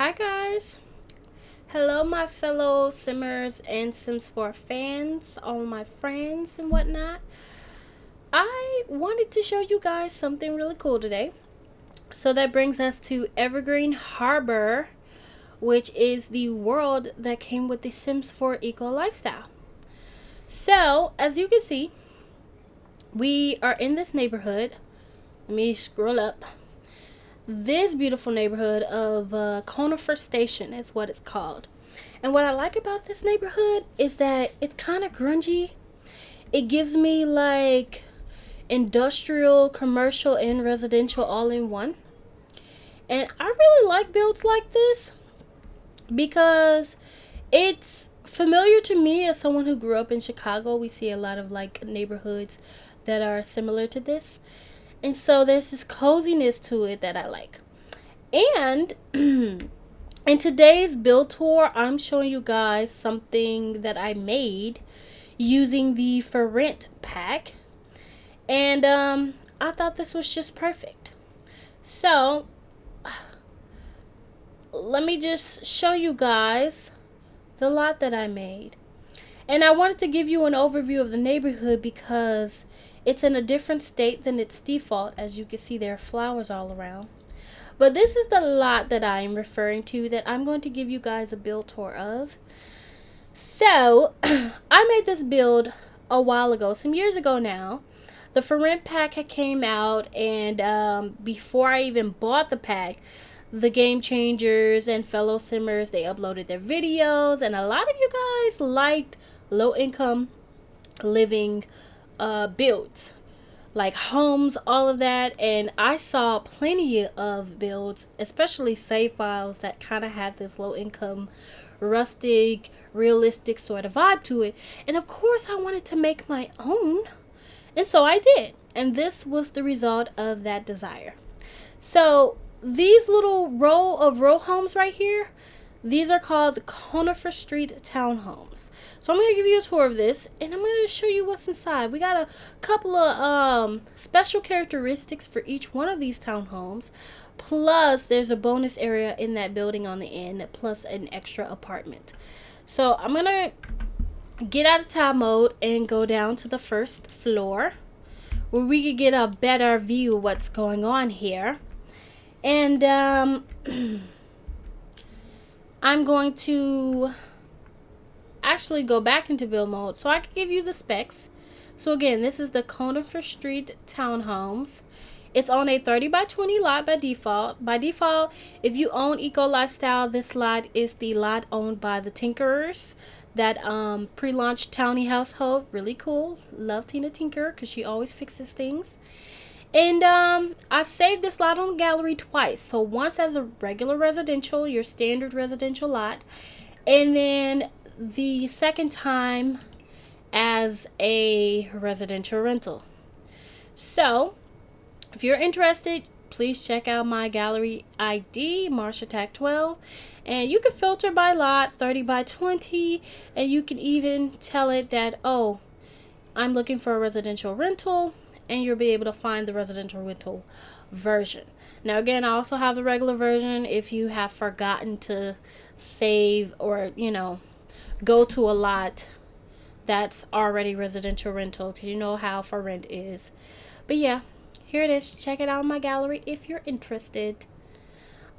Hi guys, hello my fellow Simmers and Sims 4 fans, all my friends and whatnot. I wanted to show you guys something really cool today. So that brings us to Evergreen Harbor, which is the world that came with the Sims 4 eco lifestyle. So as you can see, we are in this neighborhood. Let me scroll up. This beautiful neighborhood of Conifer Station is what it's called. And what I like about this neighborhood is that it's kind of grungy. It gives me like industrial, commercial, and residential all in one. And I really like builds like this because it's familiar to me as someone who grew up in Chicago. We see a lot of like neighborhoods that are similar to this. And so there's this coziness to it that I like. And in today's build tour, I'm showing you guys something that I made using the For Rent pack. And I thought this was just perfect. So let me just show you guys the lot that I made. And I wanted to give you an overview of the neighborhood because it's in a different state than its default. As you can see, there are flowers all around. But this is the lot that I am referring to that I'm going to give you guys a build tour of. So, I made this build a while ago, some years ago now. The For Rent pack had came out, and before I even bought the pack, the Game Changers and fellow Simmers, they uploaded their videos, and a lot of you guys liked low-income living builds, like homes, all of that. And I saw plenty of builds, especially save files, that kind of had this low-income, rustic, realistic sort of vibe to it. And of course I wanted to make my own, and so I did, and this was the result of that desire. So these little row homes right here, these are called the Conifer Street Townhomes. So I'm going to give you a tour of this, and I'm going to show you what's inside. We got a couple of special characteristics for each one of these townhomes. Plus, there's a bonus area in that building on the end, plus an extra apartment. So I'm going to get out of tab mode and go down to the first floor, where we could get a better view of what's going on here. And I'm going to actually go back into build mode so I can give you the specs. So again, this is the Conifer Street Townhomes. It's on a 30 by 20 lot by default. By default, if you own Eco Lifestyle, this lot is the lot owned by the Tinkerers, that pre-launch townie household. Really cool. Love Tina Tinker because she always fixes things. And I've saved this lot on the gallery twice. So once as a regular residential, your standard residential lot, and then the second time as a residential rental. So if you're interested, please check out my gallery ID, MarshaTac12, and you can filter by lot, 30 by 20, and you can even tell it that, oh, I'm looking for a residential rental, and you'll be able to find the residential rental version. Now again, I also have the regular version if you have forgotten to save or, go to a lot that's already residential rental, because you know how For Rent is. But yeah, here it is. Check it out in my gallery if you're interested.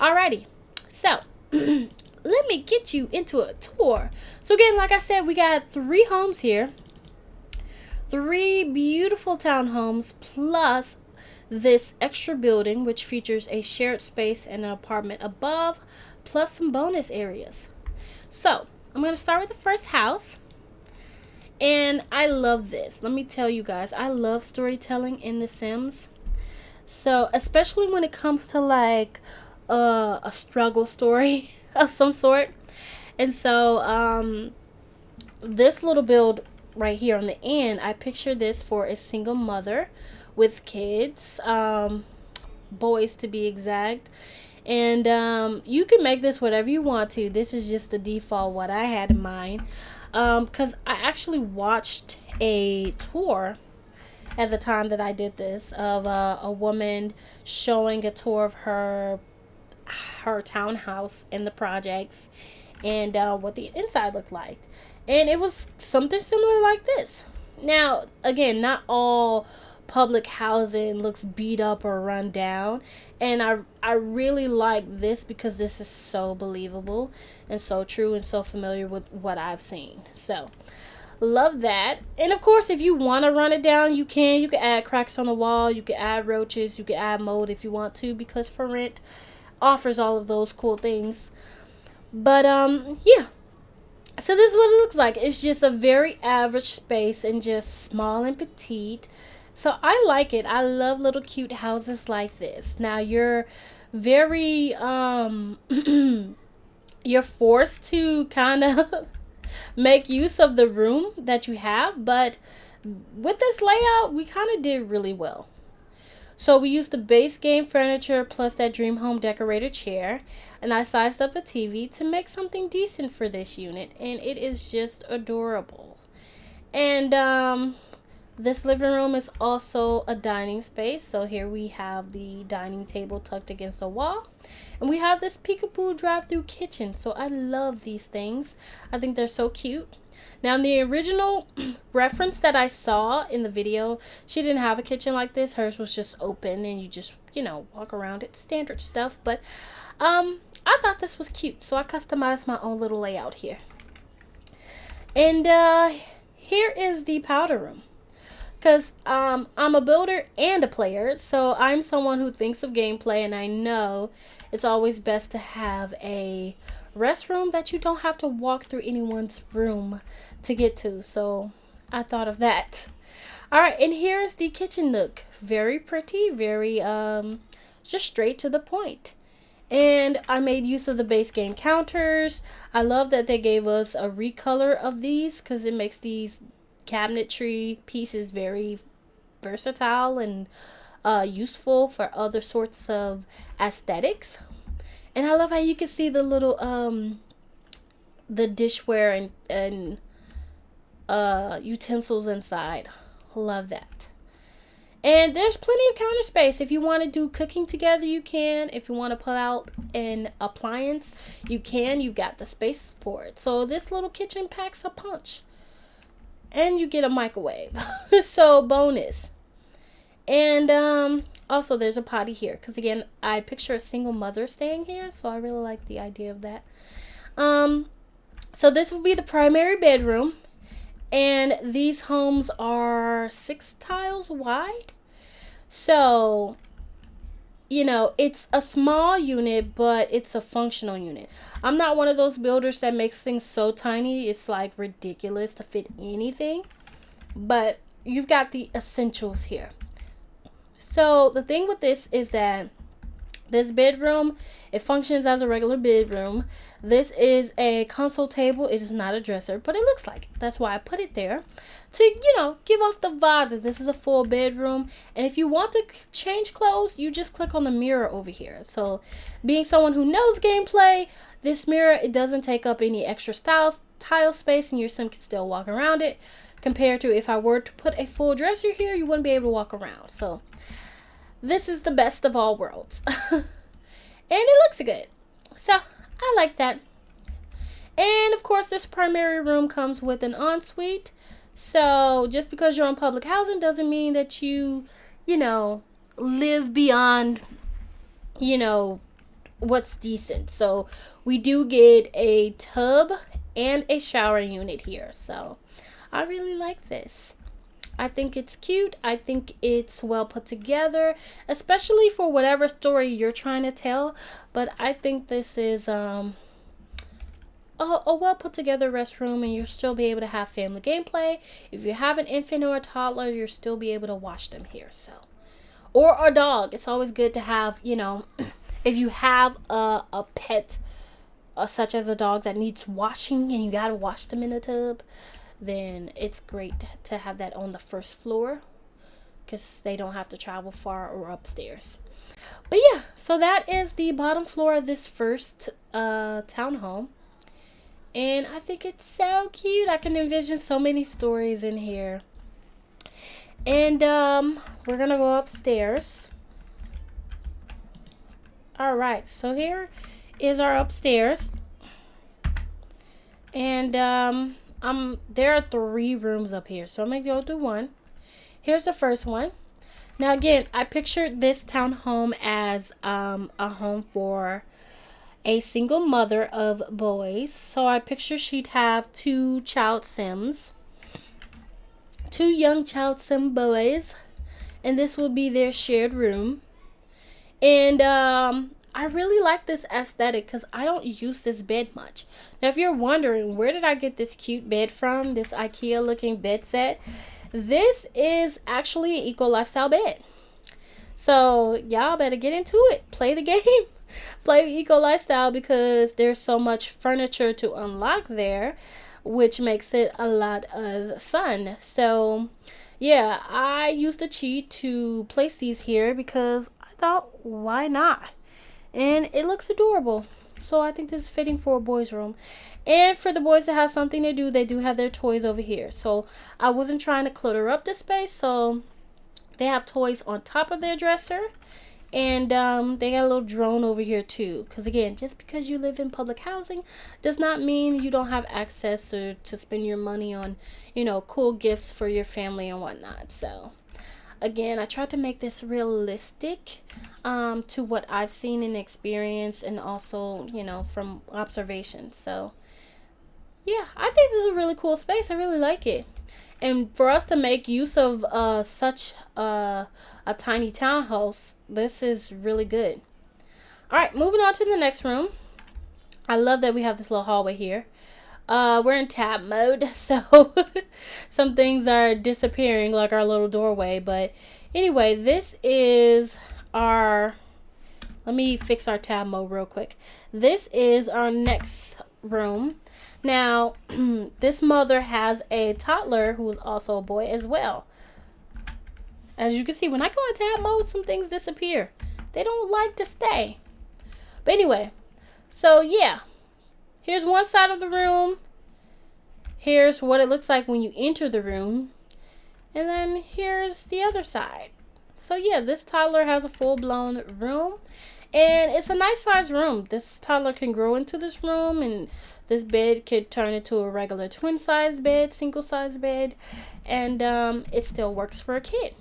Alrighty, so let me get you into a tour. So again, like I said, we got 3 homes here. 3 beautiful townhomes plus this extra building, which features a shared space and an apartment above, plus some bonus areas. So I'm going to start with the first house. And I love this. Let me tell you guys, I love storytelling in The Sims. So especially when it comes to like a struggle story of some sort. And so this little build right here on the end, I picture this for a single mother with kids, boys to be exact. And you can make this whatever you want to. This is just the default what I had in mind, because I actually watched a tour at the time that I did this of a woman showing a tour of her her townhouse in the projects, and what the inside looked like. And it was something similar like this. Now, again, not all public housing looks beat up or run down, and I really like this because this is so believable and so true and so familiar with what I've seen. So love that. And of course, if you want to run it down, you can add cracks on the wall, you can add roaches, you can add mold if you want to, because For Rent offers all of those cool things. But yeah, so this is what it looks like. It's just a very average space and just small and petite. So I like it. I love little cute houses like this. Now you're very you're forced to kind of make use of the room that you have, but with this layout we kind of did really well. So we used the base game furniture plus that dream home decorator chair, and I sized up a TV to make something decent for this unit, and it is just adorable. And this living room is also a dining space. So here we have the dining table tucked against the wall, and we have this peekaboo drive-through kitchen. So I love these things. I think they're so cute. Now, in the original reference that I saw in the video, she didn't have a kitchen like this. Hers was just open and you just, walk around it. Standard stuff. But I thought this was cute, so I customized my own little layout here. And here is the powder room. Because I'm a builder and a player, so I'm someone who thinks of gameplay, and I know it's always best to have a restroom that you don't have to walk through anyone's room to get to. So I thought of that. All right, and here is the kitchen nook. Very pretty, very just straight to the point. And I made use of the base game counters. I love that they gave us a recolor of these because it makes these cabinetry pieces very versatile and useful for other sorts of aesthetics. And I love how you can see the little the dishware and utensils inside. Love that. And there's plenty of counter space. If you want to do cooking together, you can. If you want to pull out an appliance, you can. You've got the space for it. So this little kitchen packs a punch. And you get a microwave. So bonus. And also there's a potty here. Because again, I picture a single mother staying here. So I really like the idea of that. So this will be the primary bedroom. And these homes are 6 tiles wide. So, it's a small unit, but it's a functional unit. I'm not one of those builders that makes things so tiny it's like ridiculous to fit anything. But you've got the essentials here. So the thing with this is that this bedroom, it functions as a regular bedroom. This is a console table. It is not a dresser, but it looks like it. That's why I put it there to, give off the vibe that this is a full bedroom. And if you want to change clothes, you just click on the mirror over here. So being someone who knows gameplay, this mirror, it doesn't take up any extra tile space and your sim can still walk around it. Compared to if I were to put a full dresser here, you wouldn't be able to walk around. So this is the best of all worlds. And it looks good. So I like that. And of course, this primary room comes with an ensuite. So just because you're on public housing doesn't mean that you live beyond, what's decent. So we do get a tub and a shower unit here. So I really like this. I think it's cute. I think it's well put together, especially for whatever story you're trying to tell. But I think this is a well put together restroom, and you'll still be able to have family gameplay. If you have an infant or a toddler, you'll still be able to watch them here. So, or a dog. It's always good to have, if you have a pet such as a dog that needs washing and you gotta wash them in a tub, then it's great to have that on the first floor because they don't have to travel far or upstairs. But yeah, so that is the bottom floor of this first townhome. And I think it's so cute. I can envision so many stories in here. And we're going to go upstairs. All right, so here is our upstairs. And there are 3 rooms up here. So I'm going to go through one. Here's the first one. Now again, I pictured this townhome as a home for a single mother of boys. So I picture she'd have 2 child sims. 2 young child sim boys. And this will be their shared room. And I really like this aesthetic because I don't use this bed much. Now, if you're wondering, where did I get this cute bed from? This IKEA looking bed set. This is actually an eco lifestyle bed. So y'all better get into it. Play the game. Play eco lifestyle because there's so much furniture to unlock there, which makes it a lot of fun. So yeah, I used a cheat to place these here because I thought, why not? And it looks adorable. So I think this is fitting for a boys' room. And for the boys to have something to do, they do have their toys over here. So I wasn't trying to clutter up the space. So they have toys on top of their dresser. And they got a little drone over here too. Because again, just because you live in public housing does not mean you don't have access to spend your money on, you know, cool gifts for your family and whatnot. So again, I tried to make this realistic to what I've seen and experienced, and also, you know, from observation. So yeah, I think this is a really cool space. I really like it. And for us to make use of such a tiny townhouse, this is really good. All right, moving on to the next room. I love that we have this little hallway here. We're in tab mode, so some things are disappearing, like our little doorway. But anyway, this is our... Let me fix our tab mode real quick. This is our next room. Now, this mother has a toddler who is also a boy as well. As you can see, when I go in tab mode, some things disappear. They don't like to stay. But anyway, so yeah. Here's one side of the room. Here's what it looks like when you enter the room. And then here's the other side. So yeah, this toddler has a full-blown room. And it's a nice size room. This toddler can grow into this room, and this bed could turn into a regular twin size bed, single size bed, and it still works for a kid.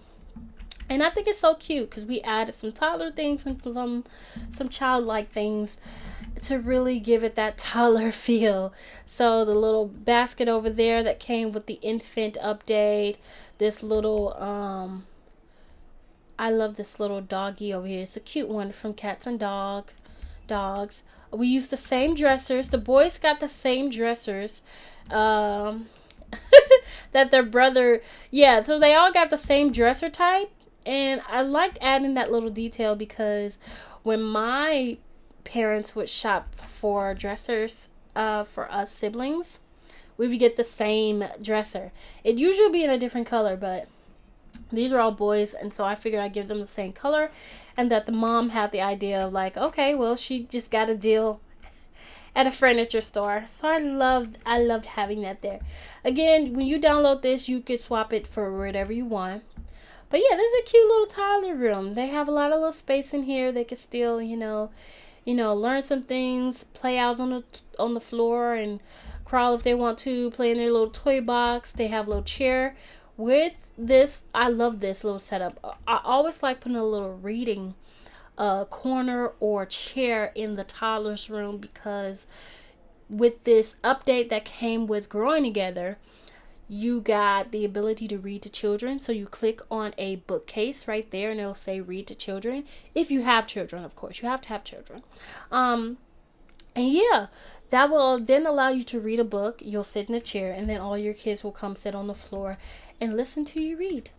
And I think it's so cute because we added some toddler things and some childlike things to really give it that toddler feel. So the little basket over there that came with the infant update, this little I love this little doggy over here. It's a cute one from Cats and Dogs. We used the same dressers. The boys got the same dressers that their brother... Yeah, so they all got the same dresser type. And I liked adding that little detail because when my parents would shop for dressers for us siblings, we would get the same dresser. It'd usually be in a different color, but these are all boys, and so I figured I'd give them the same color, and that the mom had the idea of like, okay, well, she just got a deal at a furniture store. So I loved having that there. Again, when you download this, you could swap it for whatever you want. But yeah, this is a cute little toddler room. They have a lot of little space in here. They can still, you know, learn some things, play out on the floor, and crawl if they want to, play in their little toy box. They have a little chair. With this, I love this little setup. I always like putting a little reading corner or chair in the toddler's room, because with this update that came with growing together, you got the ability to read to children. So you click on a bookcase right there and it'll say read to children. If you have children, of course, you have to have children. And yeah, that will then allow you to read a book. You'll sit in a chair, and then all your kids will come sit on the floor and listen to you read.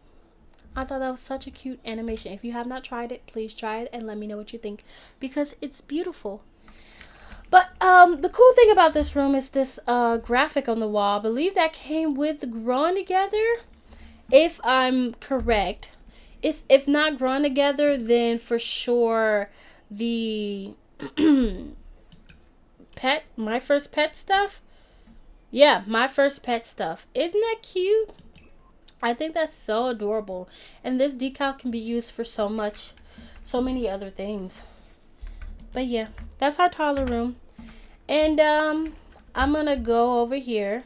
I thought that was such a cute animation. If you have not tried it, please try it and let me know what you think, because it's beautiful. But the cool thing about this room is this graphic on the wall. I believe that came with Growing Together, if I'm correct. If not Growing Together, then for sure the My First Pet stuff. Yeah, My First Pet stuff. Isn't that cute? I think that's so adorable. And this decal can be used for so many other things. But yeah, that's our toddler room. And I'm gonna go over here,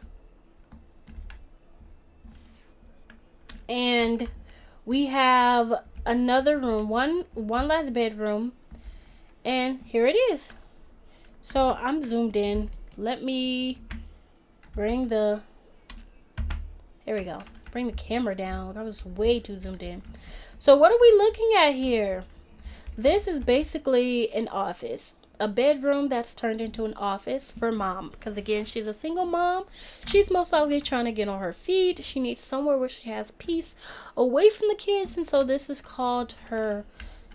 and we have another room, one last bedroom, and here it is. So I'm zoomed in. Let me bring the, there we go. Bring the camera down. I was way too zoomed in. So what are we looking at here? This is basically an office. A bedroom that's turned into an office for mom. Because again, she's a single mom. She's most likely trying to get on her feet. She needs somewhere where she has peace away from the kids. And so this is called her,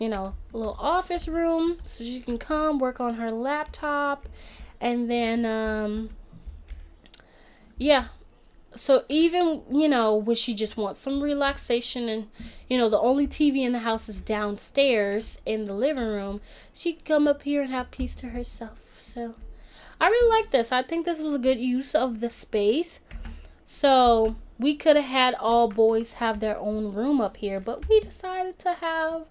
you know, little office room. So she can come work on her laptop. And then, yeah. So even, you know, when she just wants some relaxation and, you know, the only TV in the house is downstairs in the living room, she can come up here and have peace to herself. So I really like this. I think this was a good use of the space. So we could have had all boys have their own room up here, but we decided to have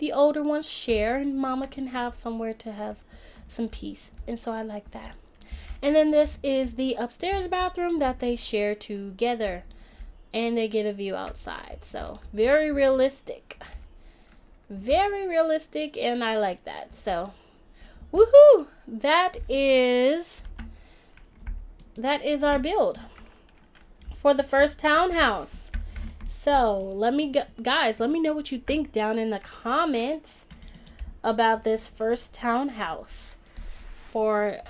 the older ones share, and mama can have somewhere to have some peace. And so I like that. And then this is the upstairs bathroom that they share together. And they get a view outside. So very realistic. Very realistic, and I like that. So woohoo! That is our build for the first townhouse. So guys, let me know what you think down in the comments about this first townhouse. For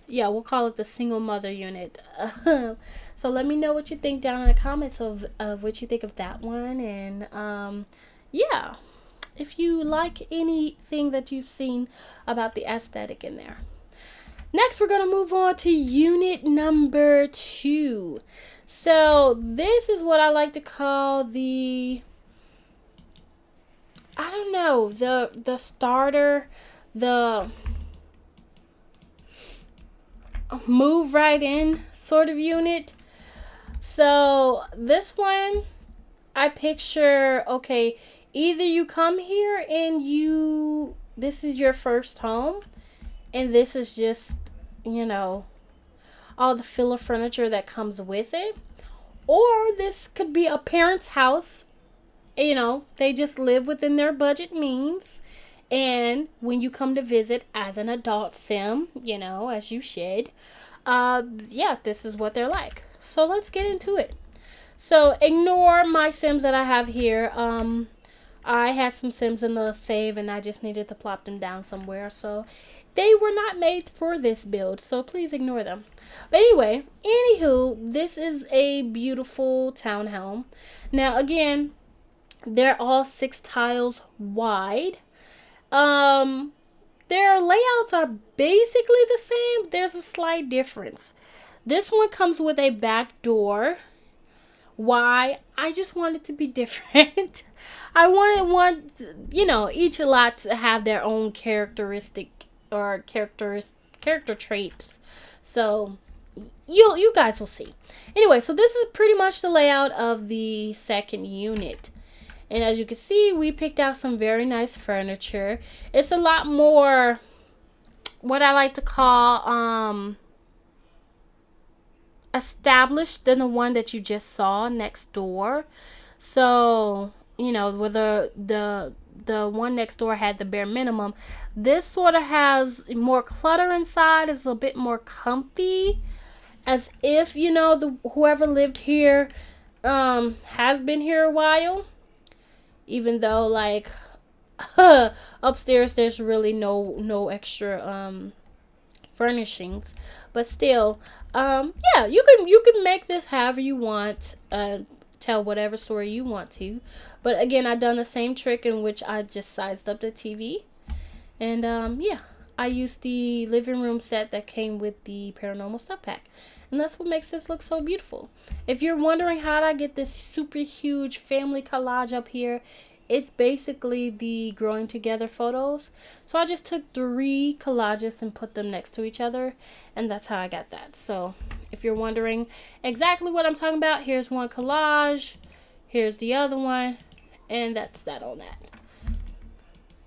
yeah, we'll call it the single mother unit. So let me know what you think down in the comments of what you think of that one. And yeah, if you like anything that you've seen about the aesthetic in there. Next, we're gonna move on to unit number 2. So this is what I like to call the, I don't know, the starter, the move right in sort of unit. So this one, I picture, okay, either you come here and this is your first home, and this is just, you know, all the filler furniture that comes with it, or this could be a parent's house. You know, they just live within their budget means, and when you come to visit as an adult sim, you know, as you should, yeah, this is what they're like. So let's get into it. So ignore my sims that I have here. I had some sims in the save, and I just needed to plop them down somewhere. So they were not made for this build, so please ignore them. But anyway, anywho, this is a beautiful townhome. Now again, they're all 6 tiles wide. Their layouts are basically the same. There's a slight difference. This one comes with a back door. Why? I just want it to be different. I want you know, each lot to have their own characteristic or character traits. So you guys will see. Anyway, so this is pretty much the layout of the second unit. And as you can see, we picked out some very nice furniture. It's a lot more what I like to call established than the one that you just saw next door. So, you know, where the one next door had the bare minimum, this sort of has more clutter inside. It's a bit more comfy, as if, you know, whoever lived here has been here a while. Even though, like, upstairs there's really no extra furnishings, but still, yeah, you can make this however you want, tell whatever story you want to. But again, I've done the same trick in which I just sized up the TV, and yeah, I used the living room set that came with the paranormal stuff pack, and that's what makes this look so beautiful. If you're wondering how did I get this super huge family collage up here, it's basically the growing together photos. So I just took 3 collages and put them next to each other, and that's how I got that. So if you're wondering exactly what I'm talking about, here's one collage, here's the other one, and that's that on that.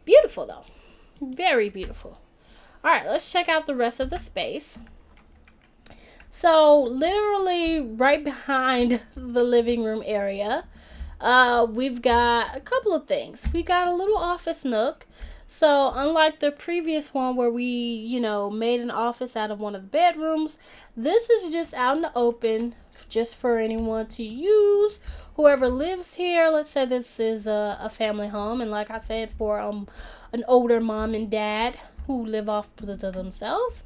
Beautiful though. Very beautiful. All right, let's check out the rest of the space. So literally right behind the living room area, we've got a couple of things. We got a little office nook. So unlike the previous one where we, made an office out of one of the bedrooms, this is just out in the open, just for anyone to use. Whoever lives here, let's say this is a family home, and like I said, for an older mom and dad who live off to themselves,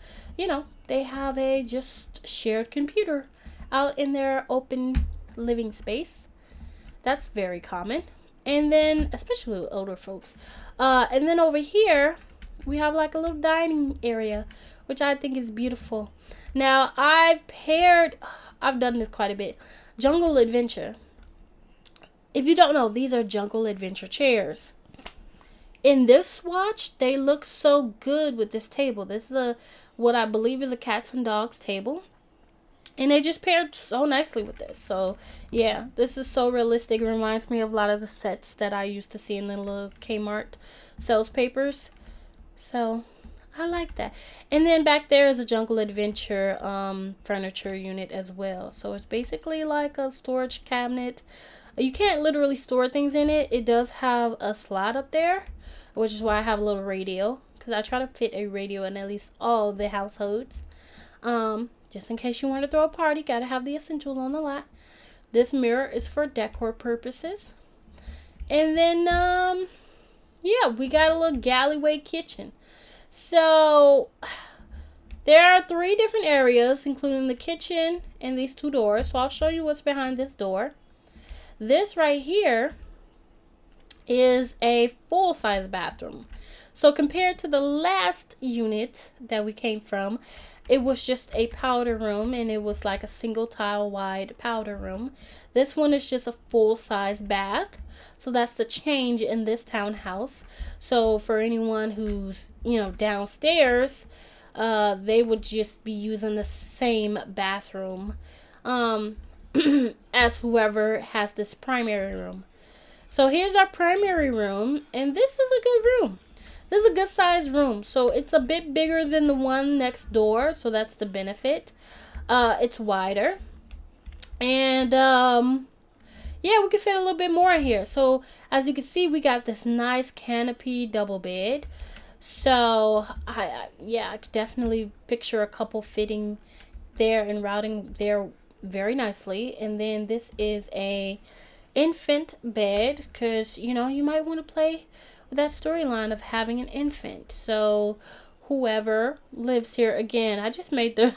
they have a just shared computer out in their open living space. That's very common. And then, especially with older folks. And then over here, we have like a little dining area, which I think is beautiful. Now, I've done this quite a bit. Jungle Adventure. If you don't know, these are Jungle Adventure chairs. In this swatch, they look so good with this table. This is what I believe is a cats and dogs table. And they just paired so nicely with this. So, yeah, this is so realistic. It reminds me of a lot of the sets that I used to see in the little Kmart sales papers. So, I like that. And then back there is a Jungle Adventure furniture unit as well. So, it's basically like a storage cabinet. You can't literally store things in it. It does have a slot up there, which is why I have a little radio. Because I try to fit a radio in at least all the households. Just in case you want to throw a party, gotta have the essentials on the lot. This mirror is for decor purposes. And then, yeah, we got a little alleyway kitchen. So, there are 3 different areas, including the kitchen and these 2 doors. So, I'll show you what's behind this door. This right here is a full-size bathroom. So, compared to the last unit that we came from, it was just a powder room, and it was like a single tile wide powder room. This one is just a full-size bath. So that's the change in this townhouse. So for anyone who's, downstairs, they would just be using the same bathroom as whoever has this primary room. So here's our primary room, and this is a good room. This is a good sized room. So it's a bit bigger than the one next door. So that's the benefit. It's wider. And yeah, we can fit a little bit more in here. So as you can see, we got this nice canopy double bed. So I could definitely picture a couple fitting there and routing there very nicely. And then this is a infant bed, because you might want to play that storyline of having an infant. So whoever lives here, again, I just made the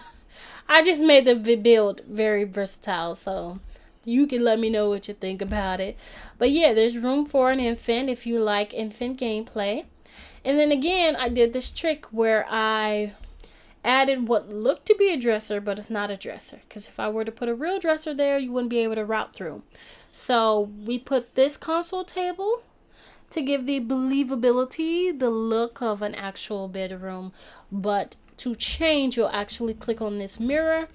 build very versatile, so you can let me know what you think about it. But yeah, there's room for an infant if you like infant gameplay. And then again, I did this trick where I added what looked to be a dresser, but it's not a dresser, because if I were to put a real dresser there, you wouldn't be able to route through. So we put this console table to give the believability, the look of an actual bedroom. But to change, you'll actually click on this mirror.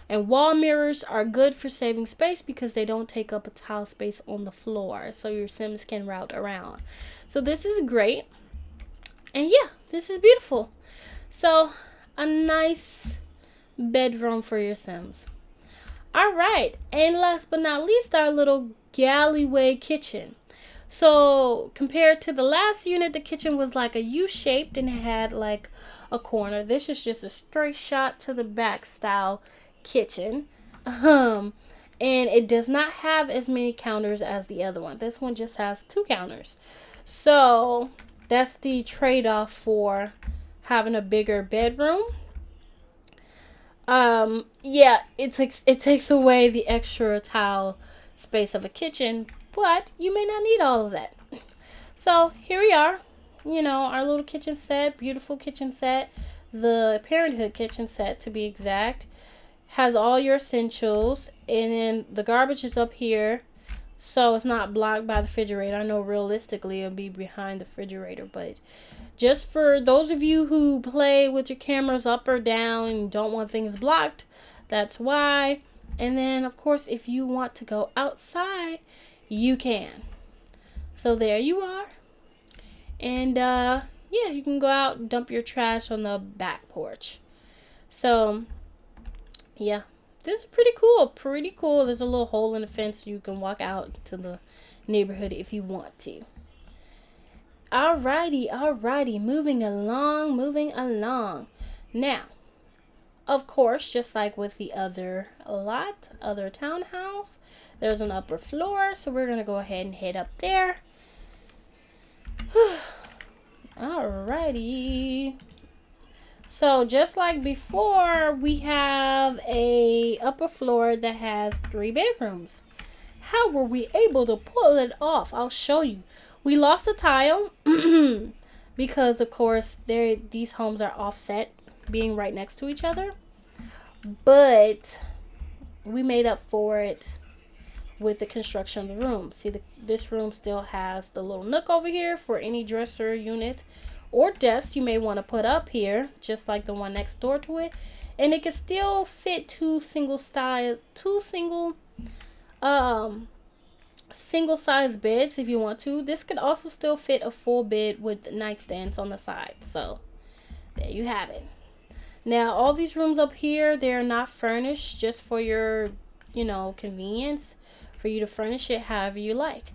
And wall mirrors are good for saving space because they don't take up a tile space on the floor, so your Sims can route around. So this is great. And yeah, this is beautiful. So a nice bedroom for your Sims. All right, and last but not least, our little alleyway kitchen. So compared to the last unit, the kitchen was like a U-shaped and had like a corner. This is just a straight shot to the back style kitchen. And it does not have as many counters as the other one. This one just has 2 counters. So that's the trade-off for having a bigger bedroom. Yeah, it takes away the extra tile space of a kitchen, but you may not need all of that. So here we are, our little kitchen set, beautiful kitchen set, the Parenthood kitchen set to be exact, has all your essentials, and then the garbage is up here, so it's not blocked by the refrigerator. I know realistically it'll be behind the refrigerator, but just for those of you who play with your cameras up or down and don't want things blocked, that's why. And then of course, if you want to go outside, you can. So there you are. And yeah, you can go out and dump your trash on the back porch. So yeah, this is pretty cool. Pretty cool. There's a little hole in the fence so you can walk out to the neighborhood if you want to. Alrighty, alrighty. Moving along, moving along. Now, of course, just like with the other townhouse, there's an upper floor. So we're going to go ahead and head up there. Alrighty. So just like before, we have a upper floor that has 3 bedrooms. How were we able to pull it off? I'll show you. We lost a tile because of course these homes are offset, being right next to each other. But we made up for it with the construction of the room. See, this room still has the little nook over here for any dresser unit or desk you may want to put up here, just like the one next door to it. And it can still fit two single size beds if you want to. This could also still fit a full bed with nightstands on the side. So there you have it. Now all these rooms up here, they're not furnished, just for your convenience, for you to furnish it however you like.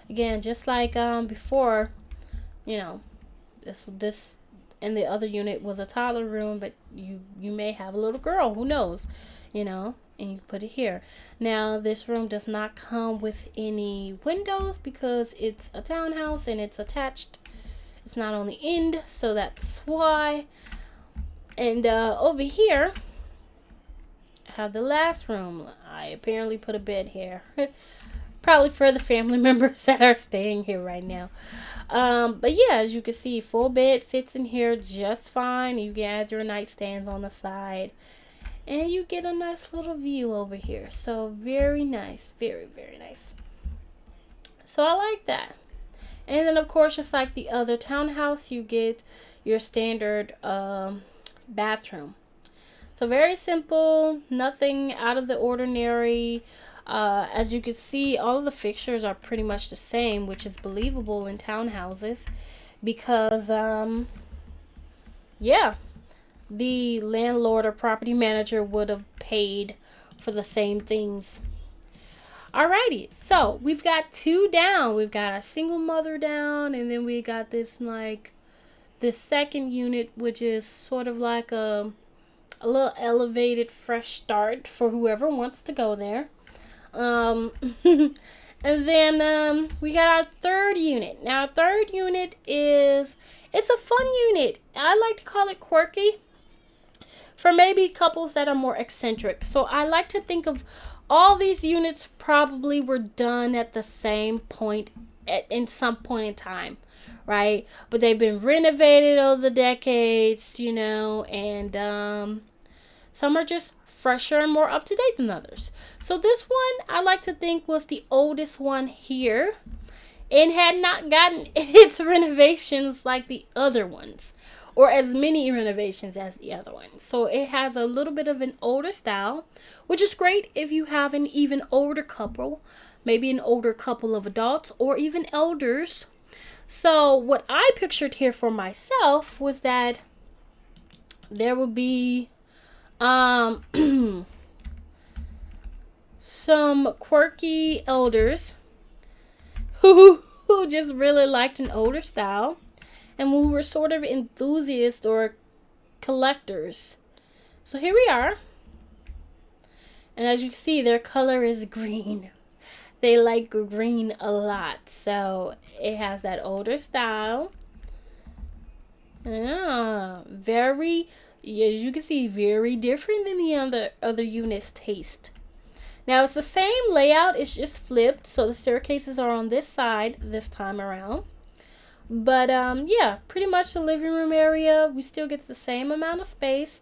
Again, just like before, this and the other unit was a toddler room, but you may have a little girl, who knows, and you put it here. Now this room does not come with any windows because it's a townhouse and it's attached. It's not on the end, so that's why. And over here I have the last room. I apparently put a bed here. Probably for the family members that are staying here right now. But yeah, as you can see, full bed fits in here just fine. You can add your nightstands on the side. And you get a nice little view over here. So very nice. Very, very nice. So I like that. And then of course, just like the other townhouse, you get your standard bathroom. So very simple. Nothing out of the ordinary. As you can see, all of the fixtures are pretty much the same, which is believable in townhouses because yeah, the landlord or property manager would have paid for the same things. Alrighty, so we've got 2 down. We've got a single mother down, and then we got this second unit, which is sort of like a little elevated fresh start for whoever wants to go there. And then we got our third unit. Now, our third unit it's a fun unit. I like to call it quirky for maybe couples that are more eccentric. So I like to think of all these units probably were done at the same point in some point in time, right? But they've been renovated over the decades, and some are just fresher and more up to date than others. So this one I like to think was the oldest one here and had not gotten its renovations like the other ones, or as many renovations as the other ones. So it has a little bit of an older style, which is great if you have an even older couple, maybe an older couple of adults or even elders. So what I pictured here for myself was that there would be some quirky elders who just really liked an older style, and we were sort of enthusiasts or collectors. So here we are, and as you can see, their color is green. They like green a lot, so it has that older style. Very, as you can see, very different than the other unit's taste. Now it's the same layout, it's just flipped, so the staircases are on this side this time around. But yeah, pretty much the living room area, we still get the same amount of space.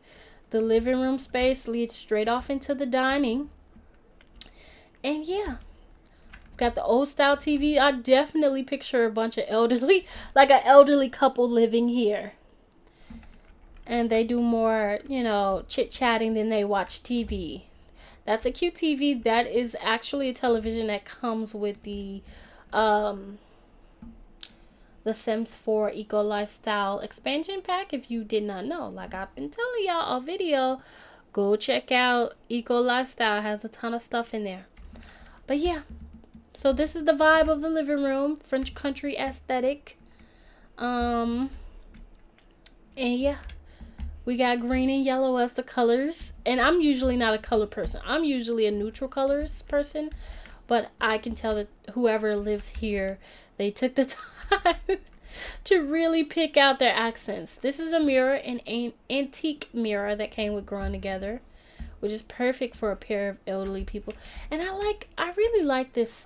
The living room space leads straight off into the dining. And yeah, got the old style TV. I definitely picture a bunch of elderly, like an elderly couple living here. And they do more, chit-chatting than they watch TV. That's a cute TV. That is actually a television that comes with the the Sims 4 Eco Lifestyle expansion pack. If you did not know, like I've been telling y'all a video, go check out Eco Lifestyle. It has a ton of stuff in there. But yeah, so this is the vibe of the living room, French country aesthetic. And yeah, we got green and yellow as the colors. And I'm usually not a color person. I'm usually a neutral colors person. But I can tell that whoever lives here, they took the time to really pick out their accents. This is a mirror, an antique mirror that came with Growing Together, which is perfect for a pair of elderly people. And I really like this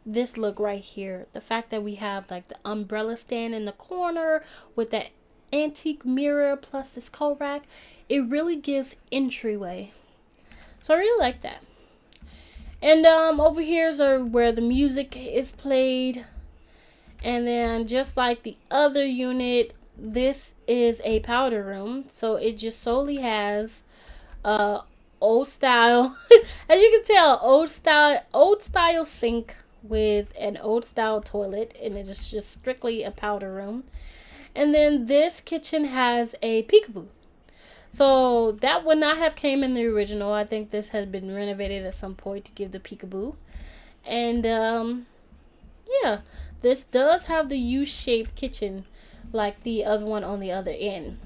this look right here. The fact that we have like the umbrella stand in the corner with that antique mirror plus this coat rack, it really gives entryway. So I really like that. And over here's where the music is played. And then just like the other unit, this is a powder room. So it just solely has old style as you can tell, old style sink with an old style toilet, and it is just strictly a powder room. And then this kitchen has a peekaboo. So that would not have came in the original. I think this has been renovated at some point to give the peekaboo. And yeah, this does have the U-shaped kitchen like the other one on the other end.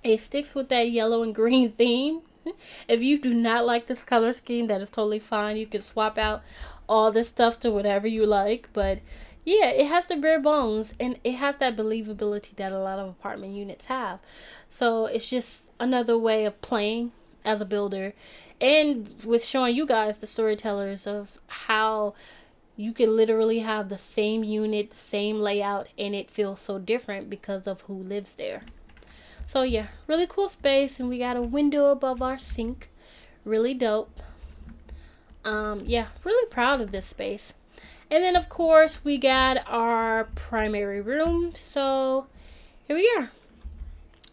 It sticks with that yellow and green theme. If you do not like this color scheme, that is totally fine. You can swap out all this stuff to whatever you like. But yeah, it has the bare bones, and it has that believability that a lot of apartment units have. So it's just another way of playing as a builder, and with showing you guys, the storytellers, of how you can literally have the same unit, same layout, and it feels so different because of who lives there. So yeah, really cool space, and we got a window above our sink. Really dope. Yeah, really proud of this space. And then of course we got our primary room. So here we are.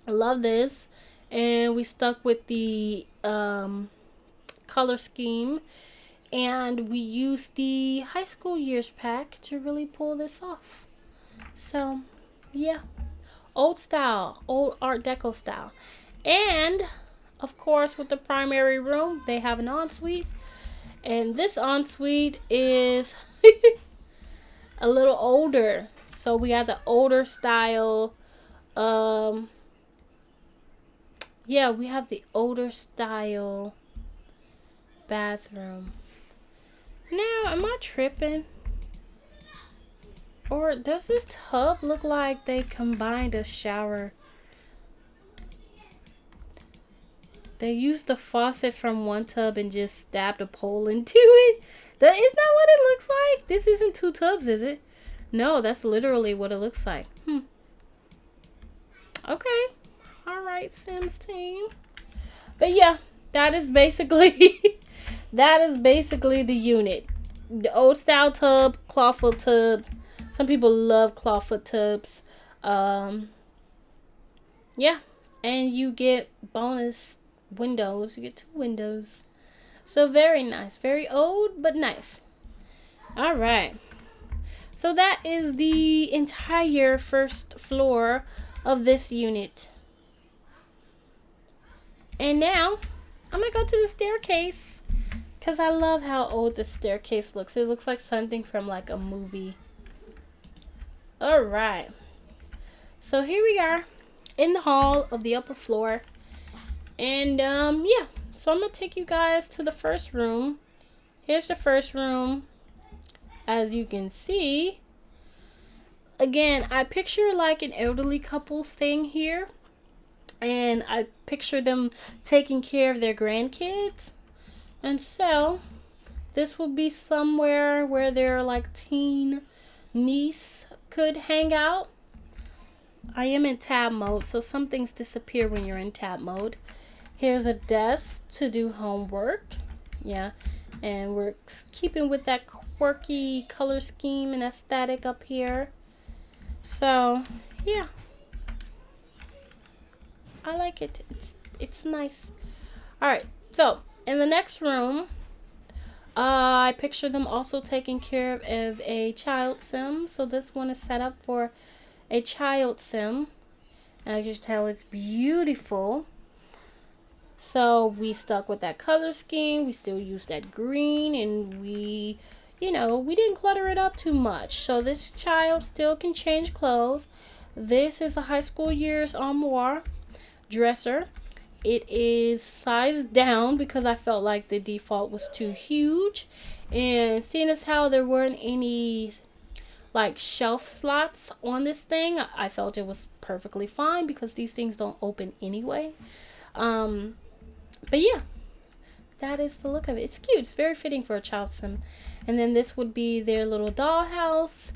I love this. And we stuck with the color scheme. And we used the high school years pack to really pull this off. So yeah. Old style, old Art Deco style. And of course with the primary room, they have an ensuite. And this ensuite is a little older. So we got the older style. Yeah, we have the older style bathroom. Now, am I tripping? Or does this tub look like they combined a shower? They used the faucet from one tub and just stabbed a pole into it. That is not what it looks like. This isn't two tubs, is it? No, that's literally what it looks like. Okay. Alright, Sims team. But yeah, that is basically the unit. The old style tub, clawfoot tub. Some people love clawfoot tubs. Yeah. And you get bonus windows. You get 2 windows. So very nice. Very old, but nice. Alright. So that is the entire first floor of this unit. And now, I'm going to go to the staircase. Because I love how old the staircase looks. It looks like something from like a movie. Alright. So here we are in the hall of the upper floor. And yeah. So I'm going to take you guys to the first room. Here's the first room. As you can see. Again, I picture like an elderly couple staying here. And I picture them taking care of their grandkids. And so, this will be somewhere where their like teen niece could hang out. I am in tab mode, so some things disappear when you're in tab mode. Here's a desk to do homework. Yeah, and we're keeping with that quirky color scheme and aesthetic up here. So, yeah. I like it. It's nice. Alright, so in the next room, I picture them also taking care of a child sim. So this one is set up for a child sim. And I can tell it's beautiful. So we stuck with that color scheme. We still use that green, and we didn't clutter it up too much. So this child still can change clothes. This is a high school year's armoire dresser. It is sized down because I felt like the default was too huge. And seeing as how there weren't any like shelf slots on this thing, I felt it was perfectly fine because these things don't open anyway. But yeah, that is the look of it. It's cute. It's very fitting for a child sim. And then this would be their little dollhouse.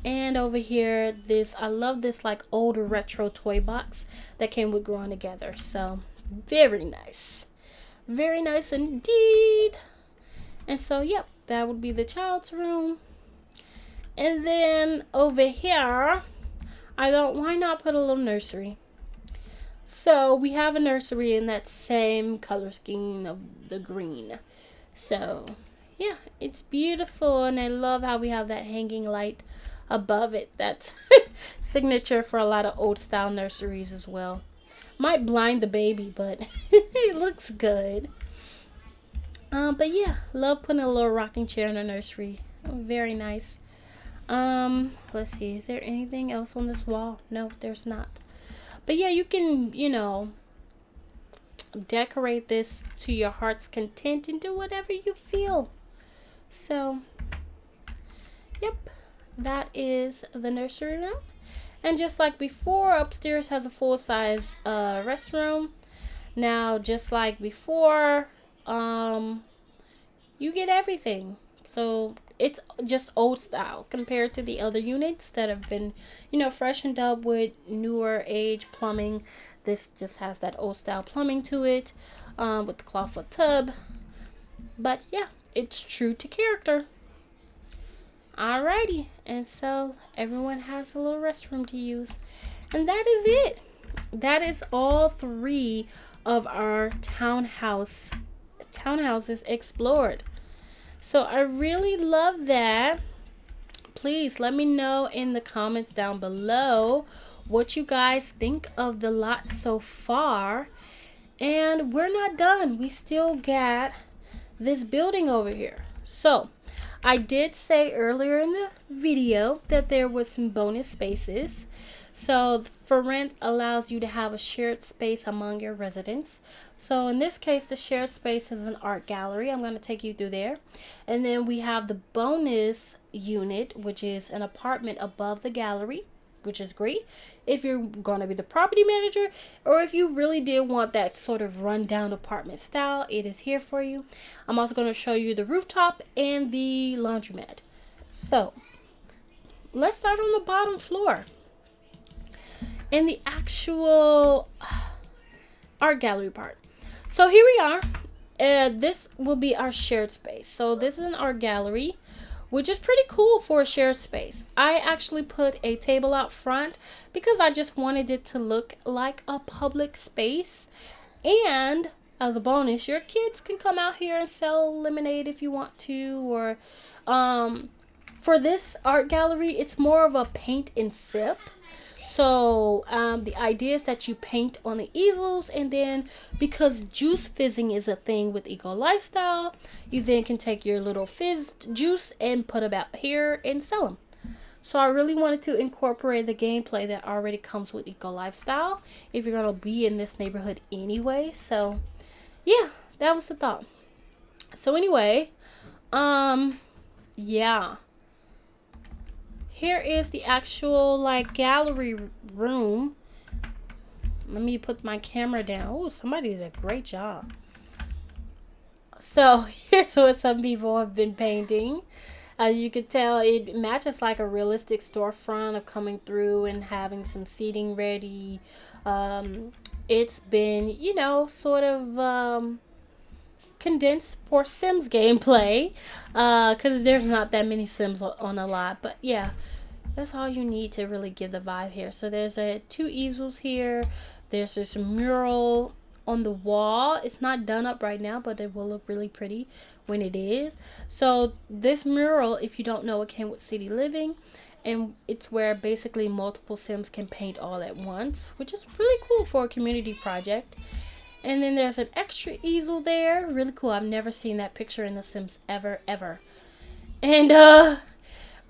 And over here, I love this like old retro toy box that came with Growing Together. So very nice. Very nice indeed. And so, yep, that would be the child's room. And then over here, why not put a little nursery? So we have a nursery in that same color scheme of the green. So yeah, it's beautiful, and I love how we have that hanging light above it. That's signature for a lot of old style nurseries as well. Might blind the baby, but it looks good. But yeah, love putting a little rocking chair in a nursery. Very nice. Let's see, is there anything else on this wall? No, there's not. But yeah, you can, decorate this to your heart's content and do whatever you feel. So, yep, that is the nursery room. And just like before, upstairs has a full-size restroom. Now, just like before, you get everything. So it's just old style compared to the other units that have been, freshened up with newer age plumbing. This just has that old style plumbing to it, with the clawfoot tub. But yeah, it's true to character. Alrighty, and so everyone has a little restroom to use. And that is it. That is all 3 of our townhouses explored. So I really love that. Please let me know in the comments down below what you guys think of the lot so far. And we're not done. We still got this building over here. So I did say earlier in the video that there was some bonus spaces. So for rent allows you to have a shared space among your residents. So in this case, the shared space is an art gallery. I'm going to take you through there. And then we have the bonus unit, which is an apartment above the gallery, which is great if you're going to be the property manager, or if you really did want that sort of rundown apartment style, it is here for you. I'm also going to show you the rooftop and the laundromat. So let's start on the bottom floor. In the actual art gallery part. So here we are. This will be our shared space. So this is an art gallery, which is pretty cool for a shared space. I actually put a table out front because I just wanted it to look like a public space. And as a bonus, your kids can come out here and sell lemonade if you want to. Or for this art gallery, it's more of a paint and sip. So the idea is that you paint on the easels, and then because juice fizzing is a thing with Eco Lifestyle, you then can take your little fizzed juice and put them out here and sell them. So I really wanted to incorporate the gameplay that already comes with Eco Lifestyle if you're going to be in this neighborhood anyway. So yeah, that was the thought. So anyway, yeah. Here is the actual gallery room. Let me put my camera down. Oh, somebody did a great job. So here's what some people have been painting. As you can tell, it matches like a realistic storefront of coming through and having some seating ready. It's been, sort of condensed for Sims gameplay, because there's not that many Sims on a lot. But yeah, that's all you need to really give the vibe here. So there's 2 easels here. There's this mural on the wall. It's not done up right now, but it will look really pretty when it is. So this mural, if you don't know, it came with City Living, and it's where basically multiple Sims can paint all at once, which is really cool for a community project. And then there's an extra easel there, really cool. I've never seen that picture in The Sims ever. And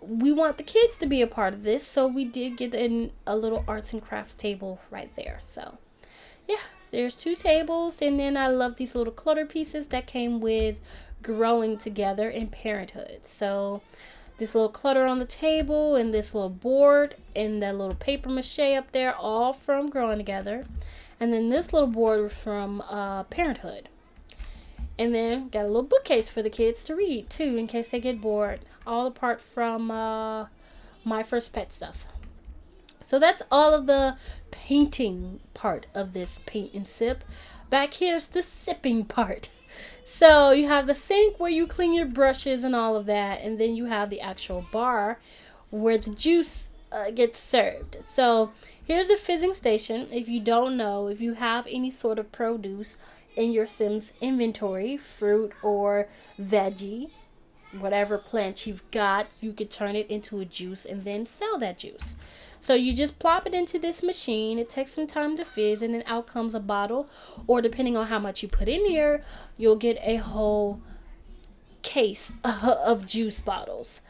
we want the kids to be a part of this, so we did get in a little arts and crafts table right there. So yeah, there's 2 tables. And then I love these little clutter pieces that came with growing together in parenthood. So this little clutter on the table, and this little board, and that little paper mache up there, all from growing together. And then this little board was from parenthood. And then got a little bookcase for the kids to read too, in case they get bored. All apart from My First Pet stuff. So that's all of the painting part of this paint and sip. Back here's the sipping part. So you have the sink where you clean your brushes and all of that. And then you have the actual bar where the juice gets served. So here's a fizzing station. If you don't know, if you have any sort of produce in your Sims inventory, fruit or veggie, whatever plant you've got, you could turn it into a juice and then sell that juice. So you just plop it into this machine. It takes some time to fizz, and then out comes a bottle, or depending on how much you put in here, you'll get a whole case of juice bottles.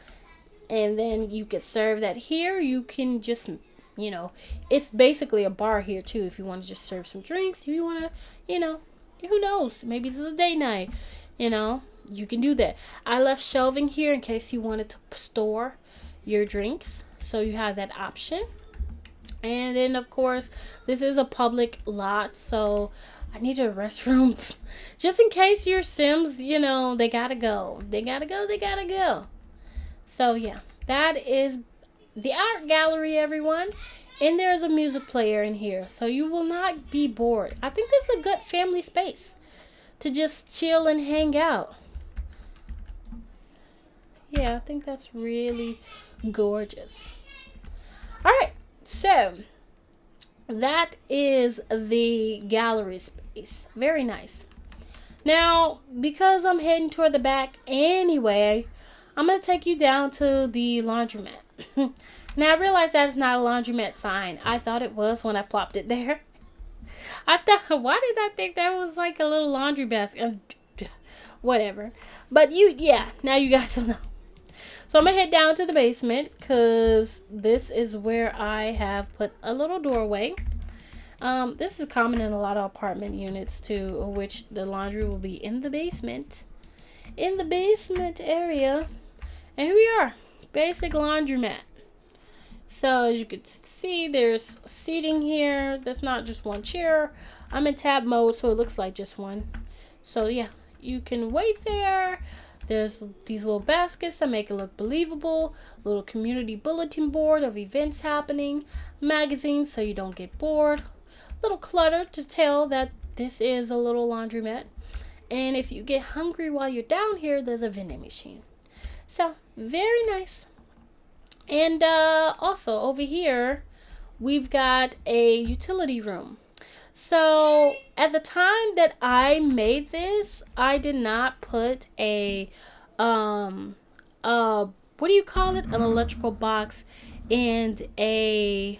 And then you can serve that here. You can just, you know, it's basically a bar here too. If you want to just serve some drinks, if you want to, you know, who knows, maybe this is a date night, you know, you can do that. I left shelving here in case you wanted to store your drinks, so you have that option. And then of course this is a public lot, so I need a restroom just in case your Sims, you know, they gotta go. So yeah, that is the art gallery, everyone. And there's a music player in here, so you will not be bored. I think this is a good family space to just chill and hang out. Yeah, I think that's really gorgeous. Alright, so that is the gallery space. Very nice. Now, because I'm heading toward the back anyway, I'm going to take you down to the laundromat. Now, I realize that is not a laundromat sign. I thought it was when I plopped it there. I thought, why did I think that was like a little laundry basket? Whatever. But now you guys will know. So I'm going to head down to the basement, because this is where I have put a little doorway. This is common in a lot of apartment units too, which the laundry will be in the basement. In the basement area. And here we are. Basic laundromat. So as you can see, there's seating here. There's not just one chair. I'm in tab mode, so it looks like just one. So yeah, you can wait there. There's these little baskets that make it look believable. Little community bulletin board of events happening. Magazines so you don't get bored. Little clutter to tell that this is a little laundromat. And if you get hungry while you're down here, there's a vending machine. So very nice. And also over here, we've got a utility room. So at the time that I made this, I did not put a what do you call it? An electrical box and a,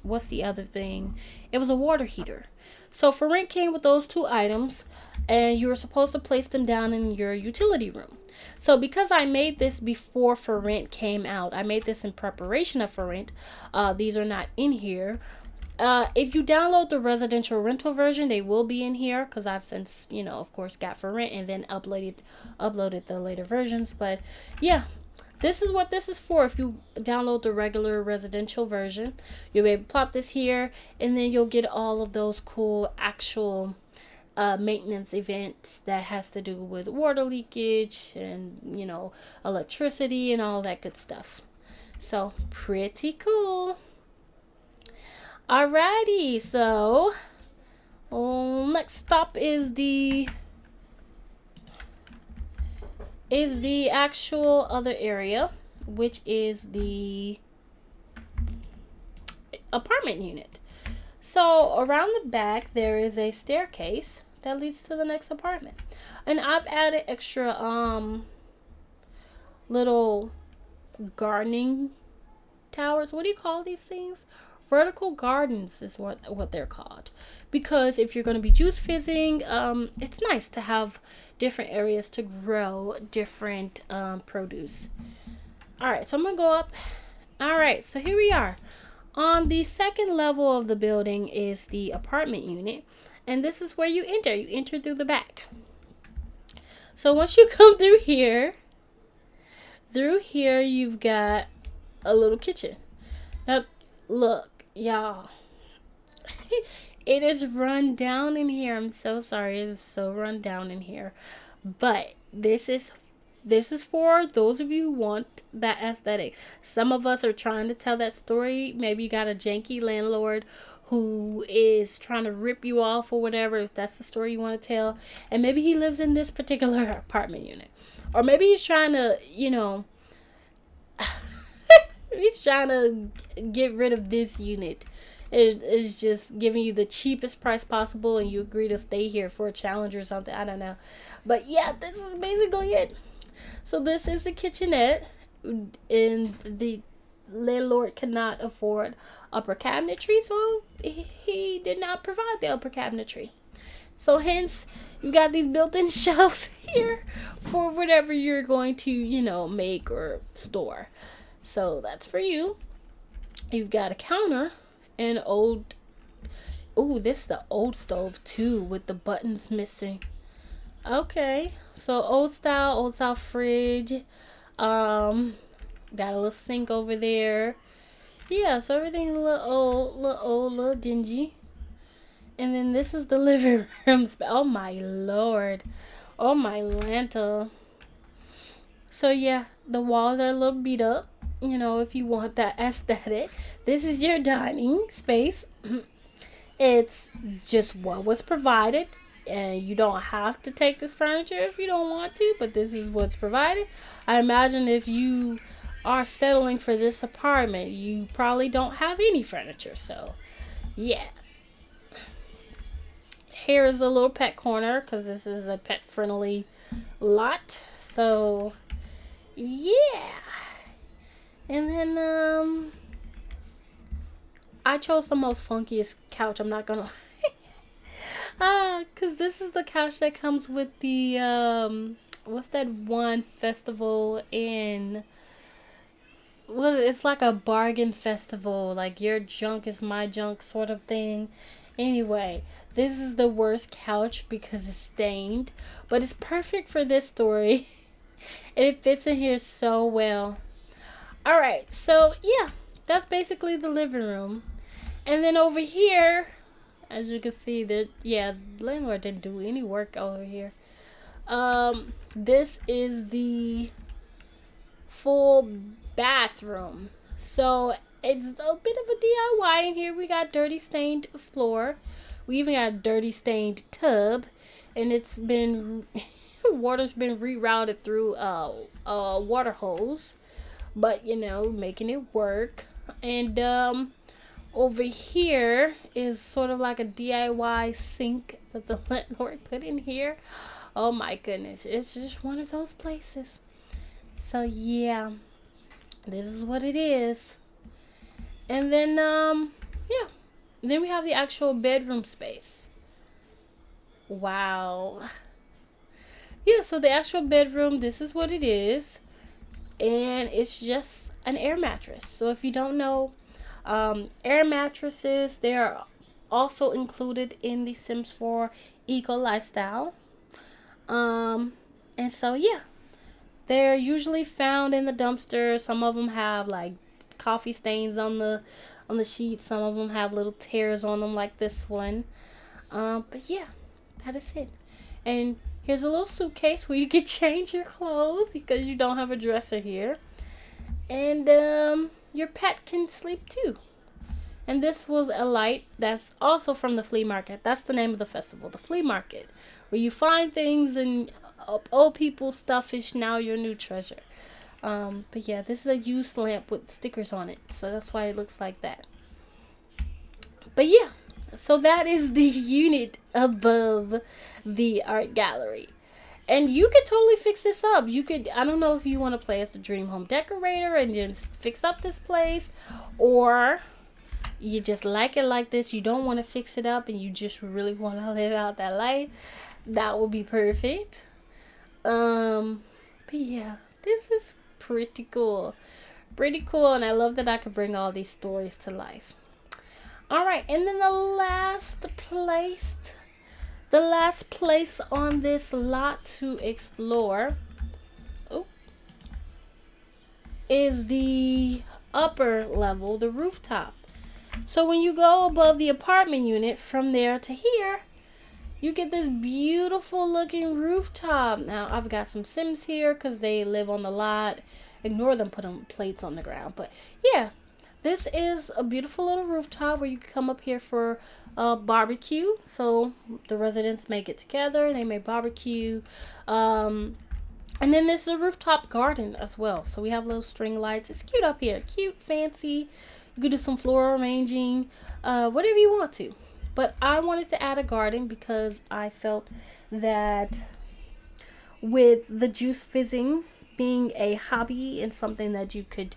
what's the other thing? It was a water heater. So for rent came with those 2 items, and you were supposed to place them down in your utility room. So because I made this before For Rent came out, I made this in preparation of For Rent. These are not in here. If you download the residential rental version, they will be in here, because I've since, you know, of course, got For Rent and then uploaded the later versions. But yeah, this is what this is for. If you download the regular residential version, you'll be able to plop this here, and then you'll get all of those cool actual maintenance events that has to do with water leakage and, you know, electricity and all that good stuff. So pretty cool. Alrighty, so next stop is the actual other area, which is the apartment unit. So around the back there is a staircase that leads to the next apartment. And I've added extra little gardening towers. What do you call these things? Vertical gardens is what they're called. Because if you're going to be juice fizzing, it's nice to have different areas to grow different produce. All right, so I'm going to go up. All right, so here we are. On the second level of the building is the apartment unit, and this is where you enter. You enter through the back. So once you come through here you've got a little kitchen. Now, look, y'all. It is run down in here. I'm so sorry. It is so run down in here. But this is for those of you who want that aesthetic. Some of us are trying to tell that story. Maybe you got a janky landlord who is trying to rip you off or whatever, if that's the story you want to tell. And maybe he lives in this particular apartment unit. Or maybe he's trying to, he's trying to get rid of this unit. It's just giving you the cheapest price possible and you agree to stay here for a challenge or something. I don't know. But yeah, this is basically it. So this is the kitchenette, and the landlord cannot afford upper cabinetry, so he did not provide the upper cabinetry. So hence, you got these built-in shelves here for whatever you're going to, make or store. So that's for you. You've got a counter and this is the old stove too with the buttons missing. Okay, so old style fridge. Got a little sink over there. Yeah, so everything's a little old, little dingy. And then this is the living room. Oh my lord. Oh my Lanta. So yeah, the walls are a little beat up. If you want that aesthetic. This is your dining space. It's just what was provided. And you don't have to take this furniture if you don't want to, but this is what's provided. I imagine if you are settling for this apartment, you probably don't have any furniture. So, yeah. Here is a little pet corner because this is a pet-friendly lot. So, yeah. And then, I chose the most funkiest couch. I'm not going to... Cause this is the couch that comes with the what's that one festival in? It's like a bargain festival, like your junk is my junk sort of thing. Anyway, this is the worst couch because it's stained, but it's perfect for this story, and it fits in here so well. All right, so yeah, that's basically the living room, and then over here. As you can see, the landlord didn't do any work over here. This is the full bathroom. So it's a bit of a DIY in here. We got dirty stained floor. We even got a dirty stained tub, and it's been water's been rerouted through a water hose, but making it work. And over here is sort of like a DIY sink that the landlord put in here. Oh my goodness. It's just one of those places. So yeah. This is what it is. And then Then we have the actual bedroom space. Wow. Yeah, so the actual bedroom, this is what it is. And it's just an air mattress. So if you don't know, air mattresses, they are also included in the Sims 4 Eco Lifestyle. And so yeah, they're usually found in the dumpster. Some of them have like coffee stains on the sheets. Some of them have little tears on them like this one. But yeah, that is it. And here's a little suitcase where you can change your clothes because you don't have a dresser here. And your pet can sleep too. And this was a light that's also from the flea market. That's the name of the festival, the flea market, where you find things and old people's stuff is now your new treasure. But yeah, this is a used lamp with stickers on it, so that's why it looks like that. But yeah, So that is the unit above the art gallery. And you could totally fix this up. You could, I don't know if you want to play as the dream home decorator and just fix up this place, or you just like it like this. You don't want to fix it up and you just really want to live out that life. That would be perfect. But yeah, this is pretty cool. Pretty cool, and I love that I could bring all these stories to life. All right, and then the last place on this lot to explore, oh, is the upper level, the rooftop. So when you go above the apartment unit, from there to here, you get this beautiful looking rooftop. Now, I've got some Sims here because they live on the lot. Ignore them putting plates on the ground. But yeah, this is a beautiful little rooftop where you can come up here for a barbecue. So the residents may get together. They may barbecue. And then there's a rooftop garden as well. So we have little string lights. It's cute up here. Cute, fancy. You could do some floral arranging. Whatever you want to. But I wanted to add a garden because I felt that with the juice fizzing being a hobby and something that you could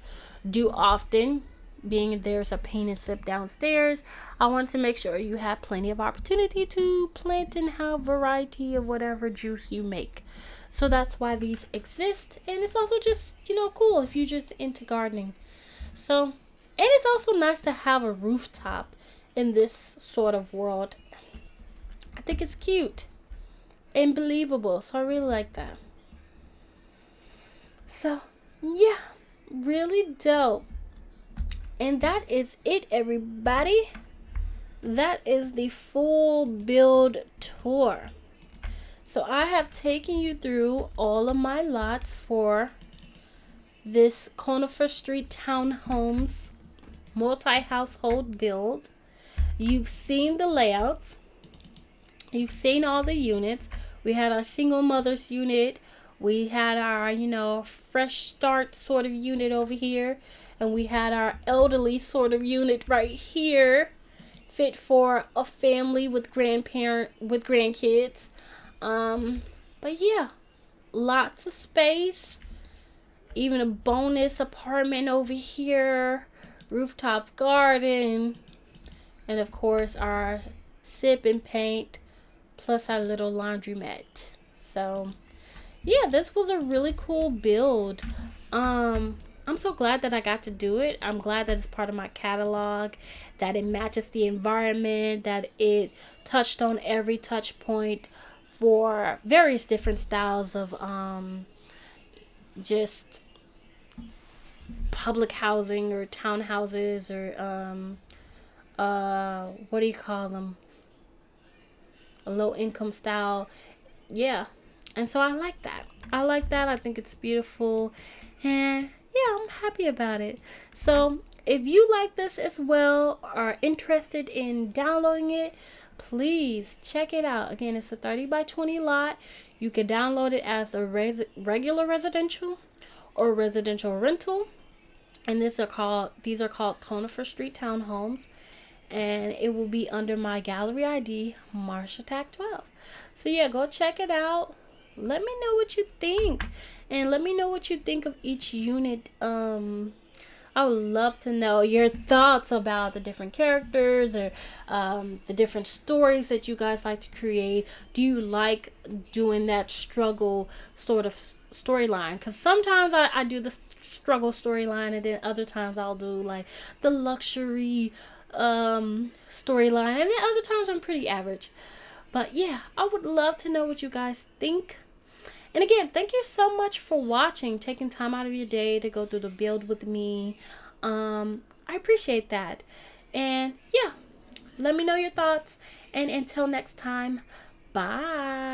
do often, being there's a paint and sip downstairs, I wanted to make sure you have plenty of opportunity to plant and have variety of whatever juice you make. So that's why these exist. And it's also just, cool if you're just into gardening. So, and it's also nice to have a rooftop in this sort of world. I think it's cute and believable, so I really like that. So yeah, really dope. And that is it, everybody. That is the full build tour. So I have taken you through all of my lots for this Conifer Street Townhomes multi-household build. You've seen the layouts. You've seen all the units. We had our single mothers unit. We had our, fresh start sort of unit over here. And we had our elderly sort of unit right here. Fit for a family with grandkids. But yeah, lots of space. Even a bonus apartment over here. Rooftop garden. And of course our sip and paint plus our little laundromat. So yeah, this was a really cool build. I'm so glad that I got to do it. I'm glad that it's part of my catalog, that it matches the environment, that it touched on every touch point for various different styles of just public housing or townhouses or what do you call them, a low income style. Yeah, and so I like that. I think it's beautiful, and yeah, I'm happy about it. So if you like this as well, are interested in downloading it, please check it out. Again, it's a 30 by 20 lot. You can download it as a regular residential or residential rental, and these are called Conifer Street Townhomes. And it will be under my gallery ID, MarshaTac12. So yeah, go check it out. Let me know what you think, and let me know what you think of each unit. I would love to know your thoughts about the different characters or the different stories that you guys like to create. Do you like doing that struggle sort of storyline? Because sometimes I do the struggle storyline, and then other times I'll do like the luxury storyline, and then other times I'm pretty average. But yeah, I would love to know what you guys think. And again, thank you so much for watching, taking time out of your day to go through the build with me. I appreciate that. And yeah, let me know your thoughts, and until next time, bye.